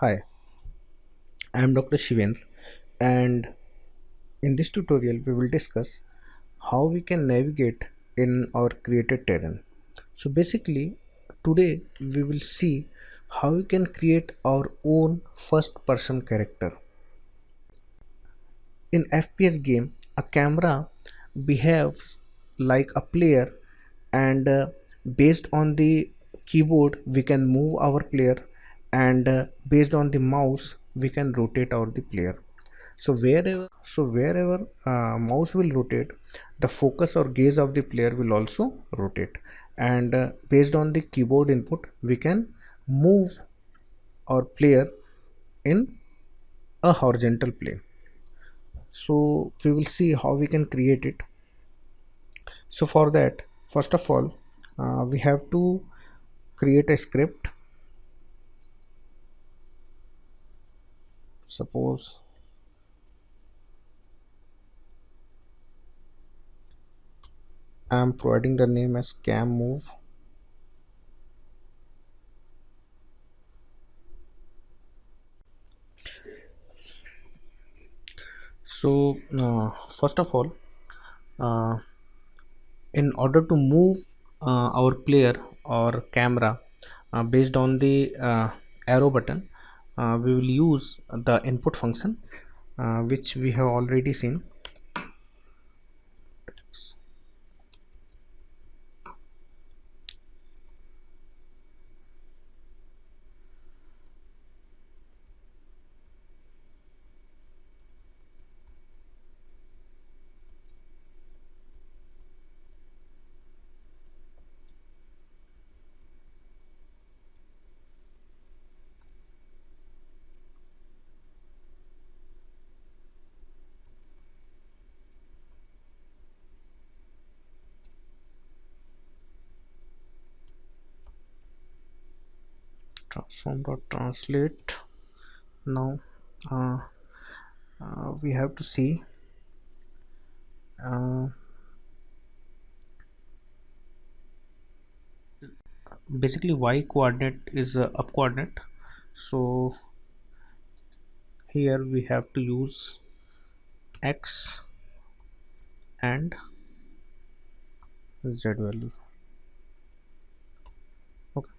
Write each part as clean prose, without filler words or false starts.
Hi, I am Dr. Shivendra, and in this tutorial we will discuss how we can navigate in our created terrain. So basically today we will see how we can create our own first person character. In FPS game, a camera behaves like a player, and based on the keyboard we can move our player, and based on the mouse we can rotate our the player. So wherever mouse will rotate, the focus or gaze of the player will also rotate, and based on the keyboard input we can move our player in a horizontal plane. So we will see how we can create it. So for that, first of all, we have to create a script. Suppose I am providing the name as cam move. So first of all, uh, in order to move our player or camera based on the arrow button, we will use the input function, which we have already seen. Transform.translate. Now uh, we have to see, uh, basically y coordinate is up coordinate. So here we have to use x and z value. Okay.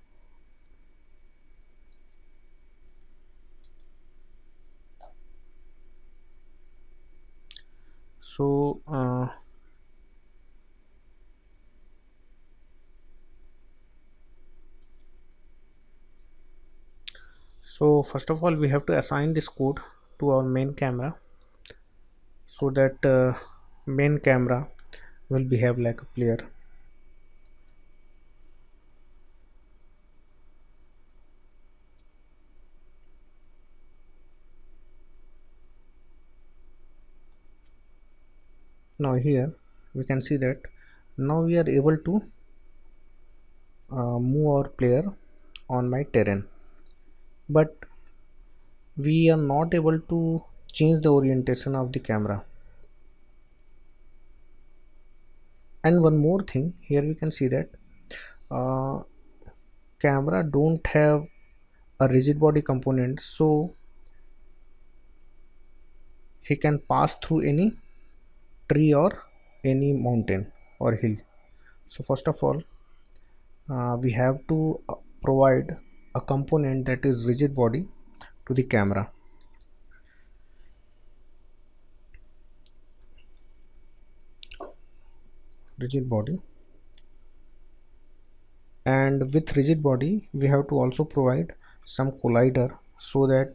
So first of all we have to assign this code to our main camera, so that main camera will behave like a player. Now here we can see that now we are able to move our player on my terrain, but we are not able to change the orientation of the camera. And one more thing, here we can see that uh, camera don't have a rigid body component, so he can pass through any tree or any mountain or hill. So first of all, we have to provide a component that is rigid body to the camera. Rigid body, and with rigid body we have to also provide some collider, so that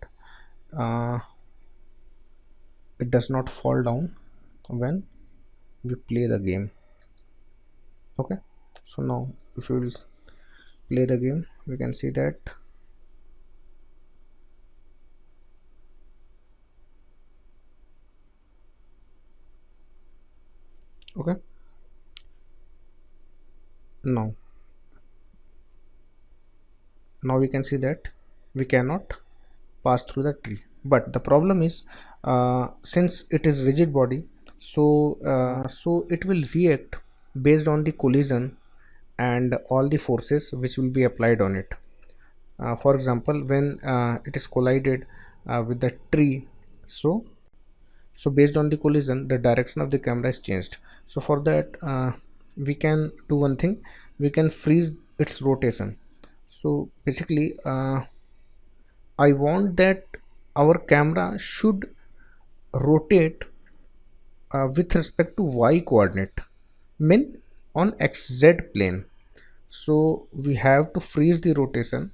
uh, it does not fall down when we play the game. Okay, so now if we will play the game, we can see that okay. Now we can see that we cannot pass through the tree, but the problem is, since it is rigid body, so it will react based on the collision and all the forces which will be applied on it. For example, when it is collided with the tree, so based on the collision, the direction of the camera is changed. So for that, we can do one thing: we can freeze its rotation. So basically, I want that our camera should rotate with respect to y coordinate, mean on xz plane. So we have to freeze the rotation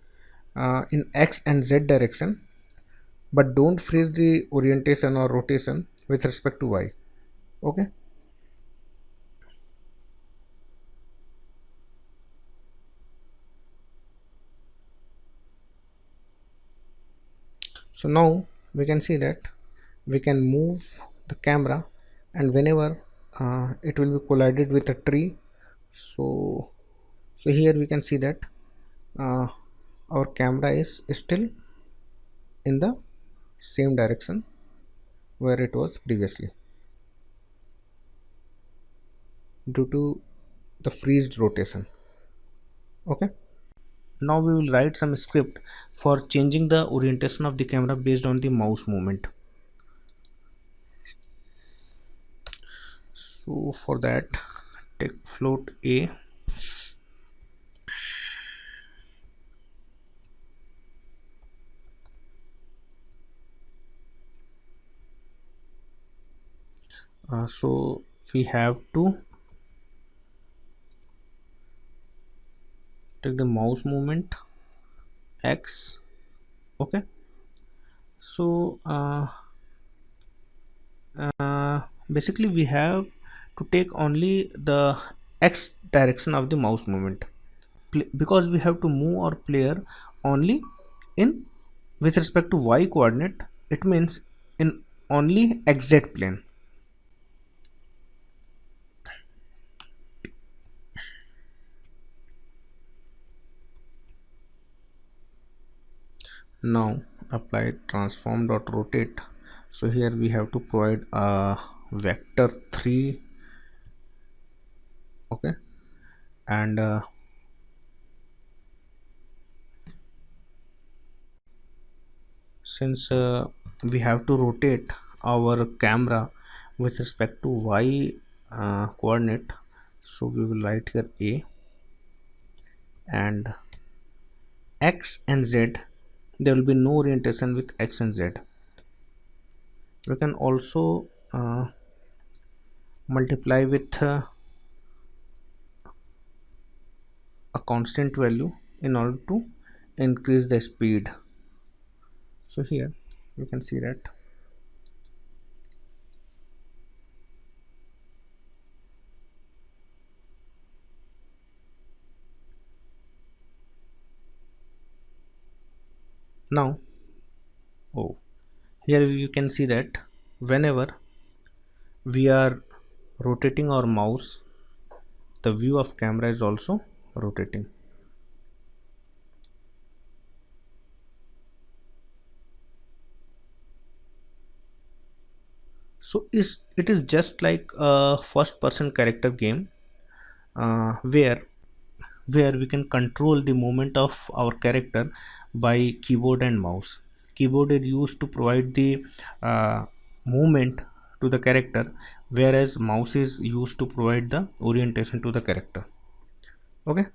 in x and z direction, but don't freeze the orientation or rotation with respect to y. Okay. So now we can see that we can move the camera, and whenever it will be collided with a tree, so here we can see that uh, our camera is still in the same direction where it was previously due to the freezed rotation. Okay. Now we will write some script for changing the orientation of the camera based on the mouse movement. So for that, take float a, so we have to take the mouse movement x. Okay. So basically we have to take only the x direction of the mouse movement, because we have to move our player only in with respect to y coordinate. It means in only xz plane. Now apply transform dot rotate. So here we have to provide a vector 3. Okay. And since we have to rotate our camera with respect to y coordinate, so we will write here a, and x and z, there will be no orientation with x and z. We can also multiply with a constant value in order to increase the speed. So here you can see that. Now, oh, here you can see that whenever we are rotating our mouse, the view of camera is also rotating. So is it is just like a first person character game, where we can control the movement of our character by keyboard and mouse. Keyboard is used to provide the movement to the character, whereas mouse is used to provide the orientation to the character. Okay.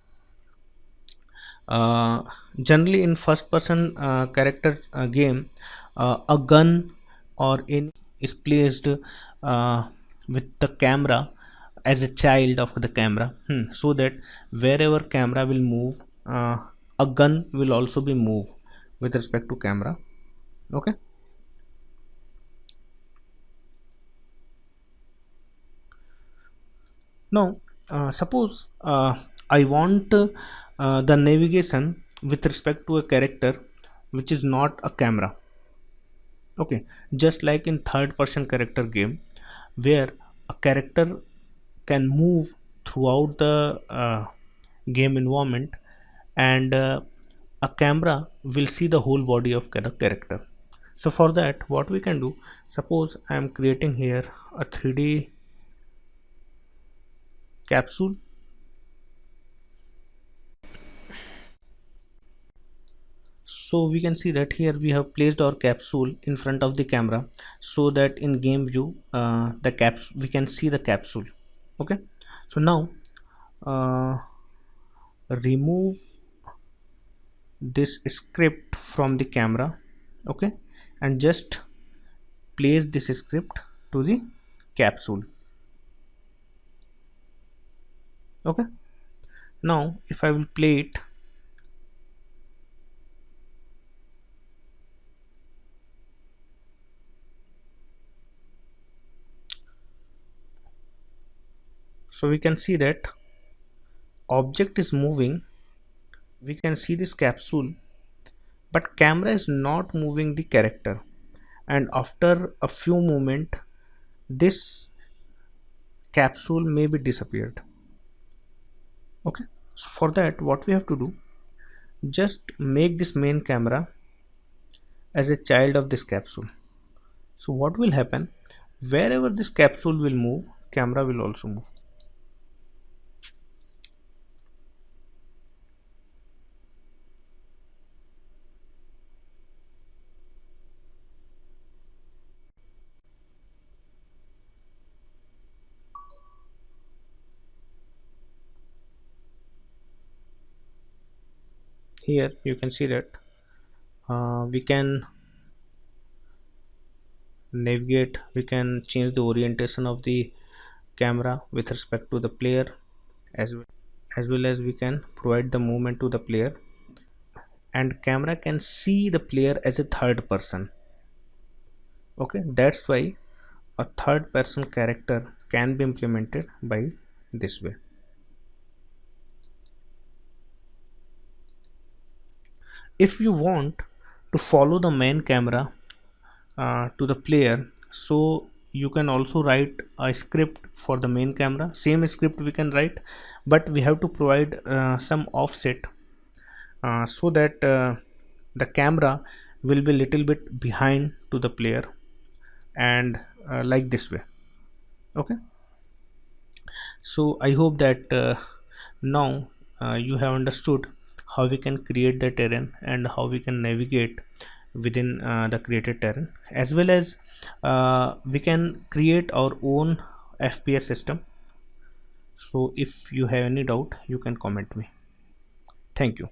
uh, Generally in first person character game, a gun or in is placed with the camera as a child of the camera, so that wherever camera will move, a gun will also be moved with respect to camera. Okay. Now suppose I want the navigation with respect to a character which is not a camera. Okay. Just like in third person character game, where a character can move throughout the game environment, and a camera will see the whole body of the character. So for that, what we can do, suppose I am creating here a 3D capsule. So we can see that here we have placed our capsule in front of the camera, so that in game view the caps we can see the capsule. Okay, so now uh, remove this script from the camera. Okay, and just place this script to the capsule. Okay, now if I will play it, so we can see that object is moving. We can see this capsule, but camera is not moving the character, and after a few moment this capsule may be disappeared. Okay, so for that what we have to do, just make this main camera as a child of this capsule. So what will happen, wherever this capsule will move, camera will also move. Here you can see that we can navigate, we can change the orientation of the camera with respect to the player, as well as we can provide the movement to the player, and camera can see the player as a third person. Okay, that's why a third person character can be implemented by this way. If you want to follow the main camera to the player, so you can also write a script for the main camera. Same script we can write, but we have to provide some offset so that the camera will be little bit behind to the player, and like this way. Okay, so I hope that now you have understood how we can create the terrain and how we can navigate within the created terrain, as well as we can create our own FPS system. So if you have any doubt, you can comment me. Thank you.